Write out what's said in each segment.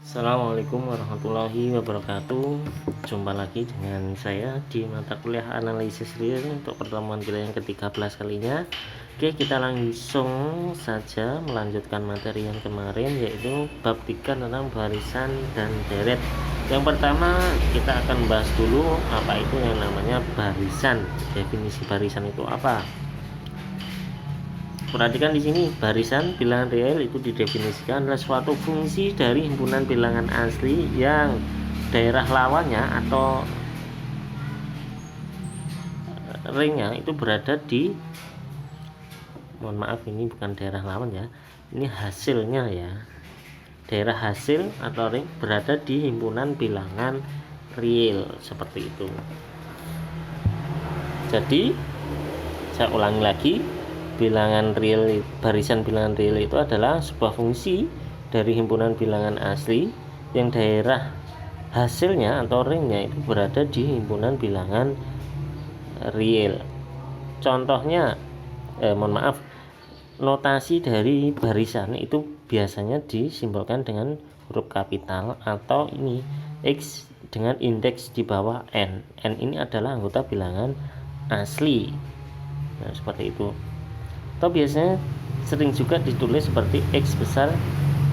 Assalamualaikum warahmatullahi wabarakatuh. Jumpa lagi dengan saya di mata kuliah analisis real untuk pertemuan kita yang ke-13 kalinya. Oke, kita langsung saja melanjutkan materi yang kemarin, yaitu bab 3 tentang barisan dan deret. Yang pertama kita akan bahas dulu apa itu yang namanya barisan. Definisi barisan itu apa? Perhatikan di sini, barisan bilangan real itu didefinisikan adalah suatu fungsi dari himpunan bilangan asli yang daerah lawannya atau ringnya itu berada di, mohon maaf ini bukan daerah lawan ya, ini hasilnya ya, daerah hasil atau ring berada di himpunan bilangan real seperti itu. Jadi saya ulangi lagi, bilangan real, barisan bilangan real itu adalah sebuah fungsi dari himpunan bilangan asli yang daerah hasilnya atau ringnya itu berada di himpunan bilangan real. Contohnya, notasi dari barisan itu biasanya disimbolkan dengan huruf kapital atau ini X dengan indeks di bawah N. N ini adalah anggota bilangan asli. Nah, seperti itu. Atau biasanya sering juga ditulis seperti X besar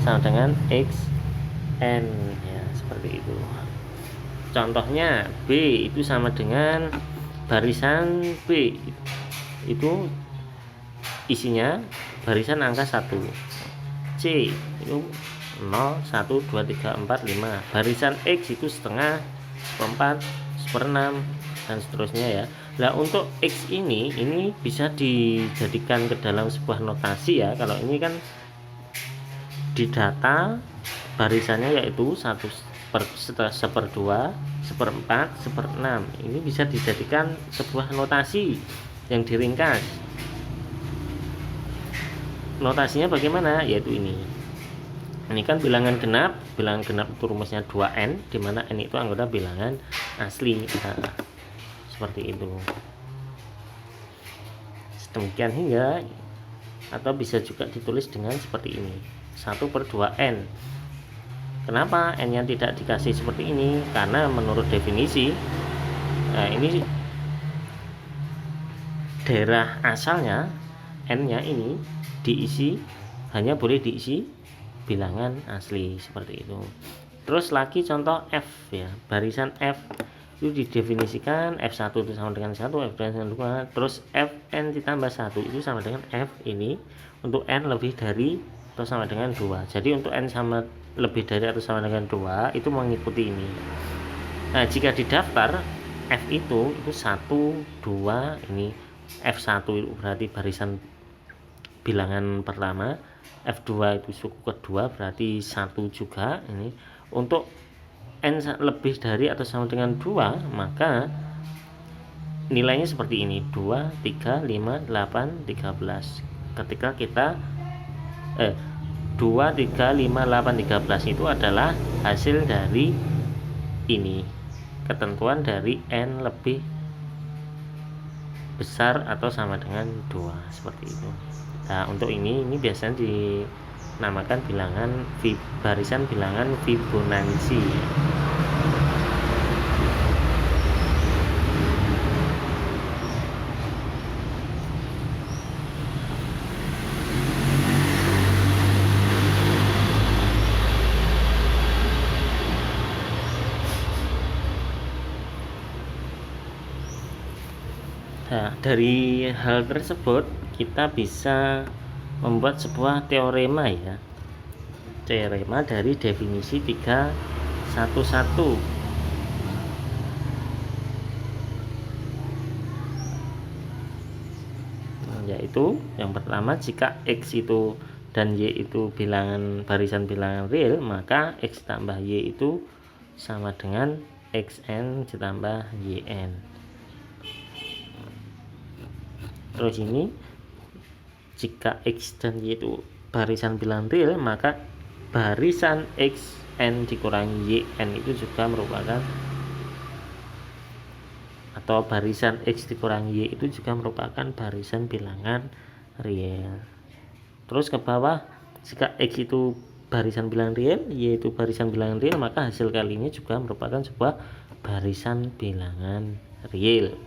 sama dengan XN ya, seperti itu. Contohnya B itu sama dengan barisan B itu isinya barisan angka 1. C itu 0, 1, 2, 3, 4, 5. Barisan X itu setengah, seperempat, seperenam, dan seterusnya ya. Nah, untuk X ini bisa dijadikan ke dalam sebuah notasi ya. Kalau ini kan di data barisannya yaitu 1 per 2, seperempat, seperenam. Ini bisa dijadikan sebuah notasi yang diringkas. Notasinya bagaimana? Yaitu ini. Ini kan bilangan genap itu rumusnya 2N, di mana N itu anggota bilangan asli. Nah, seperti itu. Demikian hingga, atau bisa juga ditulis dengan seperti ini, 1 per 2N. Kenapa N nya tidak dikasih seperti ini? Karena menurut definisi, ini daerah asalnya N nya ini diisi, hanya boleh diisi bilangan asli seperti itu. Terus lagi contoh F ya, barisan F itu didefinisikan F1 itu sama dengan 1, F2 sama dengan 2, terus Fn ditambah 1 itu sama dengan F ini untuk N lebih dari atau sama dengan 2. Jadi untuk N sama lebih dari atau sama dengan 2 itu mengikuti ini. Nah, jika di daftar F itu 1, 2, ini F1 itu berarti barisan bilangan pertama, F2 itu suku kedua berarti 1 juga ini. Untuk N lebih dari atau sama dengan 2, maka nilainya seperti ini, 2, 3, 5, 8, 13. Ketika kita 2, 3, 5, 8, 13 itu adalah hasil dari ini, ketentuan dari N lebih besar atau sama dengan 2, seperti itu. Nah, untuk ini biasanya dinamakan barisan bilangan Fibonacci. Nah, dari hal tersebut kita bisa membuat sebuah teorema ya. Teorema dari definisi 311, yaitu yang pertama, jika X itu dan Y itu barisan bilangan real, maka X tambah Y itu sama dengan XN ditambah YN. Terus ini, jika X dan Y itu barisan bilangan real, maka barisan XN dikurangi YN itu juga merupakan, atau barisan X dikurangi Y itu juga merupakan barisan bilangan real. Terus ke bawah, jika X itu barisan bilangan real, yaitu barisan bilangan real, maka hasil kali ini juga merupakan sebuah barisan bilangan real.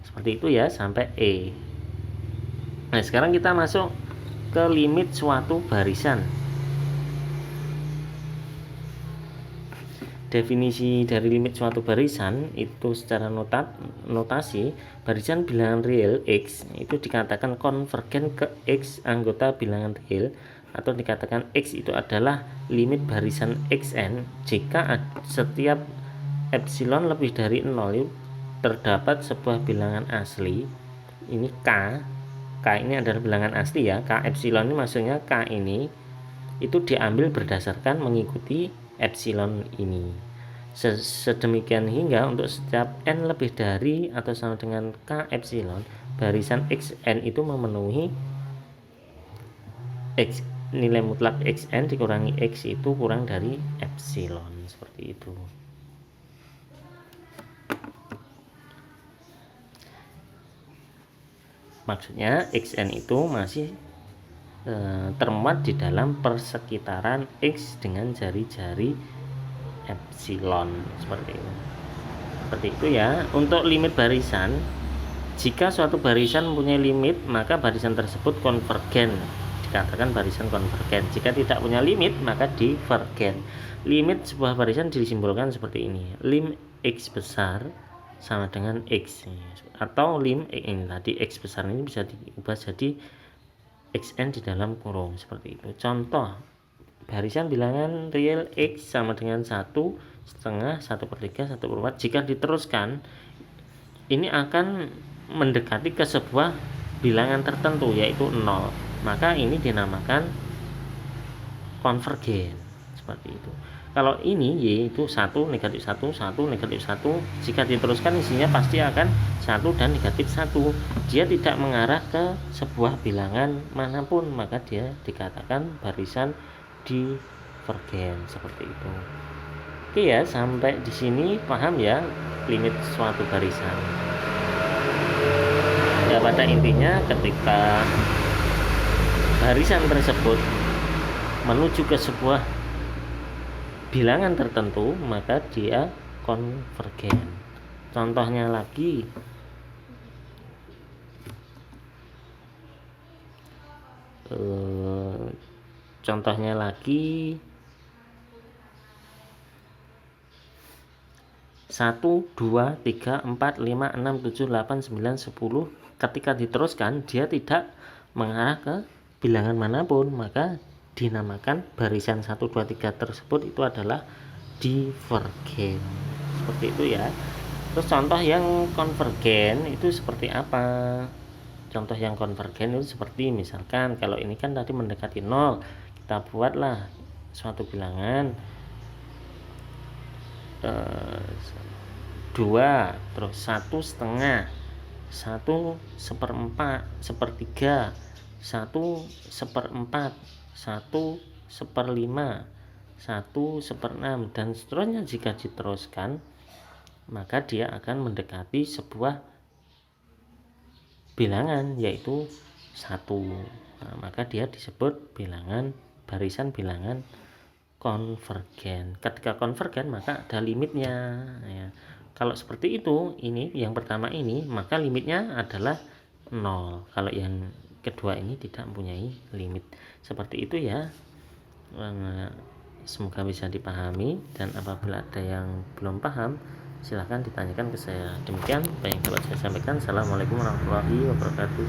Seperti itu ya, sampai E. Nah, sekarang kita masuk ke limit suatu barisan. Definisi dari limit suatu barisan itu secara notasi, barisan bilangan real X itu dikatakan konvergen ke X anggota bilangan real, atau dikatakan X itu adalah limit barisan Xn jika setiap epsilon lebih dari 0 terdapat sebuah bilangan asli. Ini K ini adalah bilangan asli ya, K epsilon ini maksudnya K ini itu diambil berdasarkan mengikuti epsilon ini. Sedemikian hingga untuk setiap n lebih dari atau sama dengan K epsilon, barisan Xn itu memenuhi X, nilai mutlak Xn dikurangi X itu kurang dari epsilon, seperti itu. Maksudnya Xn itu masih termuat di dalam persekitaran X dengan jari-jari epsilon, seperti itu ya. Untuk limit barisan, jika suatu barisan mempunyai limit, maka barisan tersebut konvergen, dikatakan barisan konvergen. Jika tidak punya limit, maka divergen. Limit sebuah barisan disimbolkan seperti ini: lim X besar sama dengan X, atau lim ini tadi X besar ini bisa diubah jadi Xn di dalam kurung, seperti itu. Contoh, barisan bilangan real X sama dengan 1/2, 1/3, 1/4. Jika diteruskan, ini akan mendekati ke sebuah bilangan tertentu, yaitu 0. Maka ini dinamakan konvergen, seperti itu. Kalau ini Y itu 1, negatif 1, 1, negatif 1, jika diteruskan isinya pasti akan 1 dan negatif 1. Dia tidak mengarah ke sebuah bilangan manapun, maka dia dikatakan barisan divergen, seperti itu. Oke ya, sampai di sini paham ya limit suatu barisan. Ya, pada intinya ketika barisan tersebut menuju ke sebuah bilangan tertentu, maka dia konvergen. Contohnya lagi, contohnya lagi 1, 2, 3, 4, 5, 6, 7, 8, 9, 10. Ketika diteruskan dia tidak mengarah ke bilangan manapun, maka dinamakan barisan 1, 2, 3 tersebut itu adalah divergen, seperti itu ya. Terus contoh yang konvergen itu seperti apa? Contoh yang konvergen itu seperti misalkan kalau ini kan tadi mendekati 0, kita buatlah suatu bilangan 2, terus 1/2, 1/4, 1/3, 1/4, 1/5, 1/6, dan seterusnya. Jika diteruskan, maka dia akan mendekati sebuah bilangan, yaitu 1. Nah, maka dia disebut barisan bilangan konvergen. Ketika konvergen maka ada limitnya ya. Kalau seperti itu, ini yang pertama ini, maka limitnya adalah 0. Kalau yang kedua ini tidak mempunyai limit, seperti itu ya. Semoga bisa dipahami, dan apabila ada yang belum paham silahkan ditanyakan ke saya. Demikian apa yang dapat saya sampaikan. Assalamualaikum warahmatullahi wabarakatuh.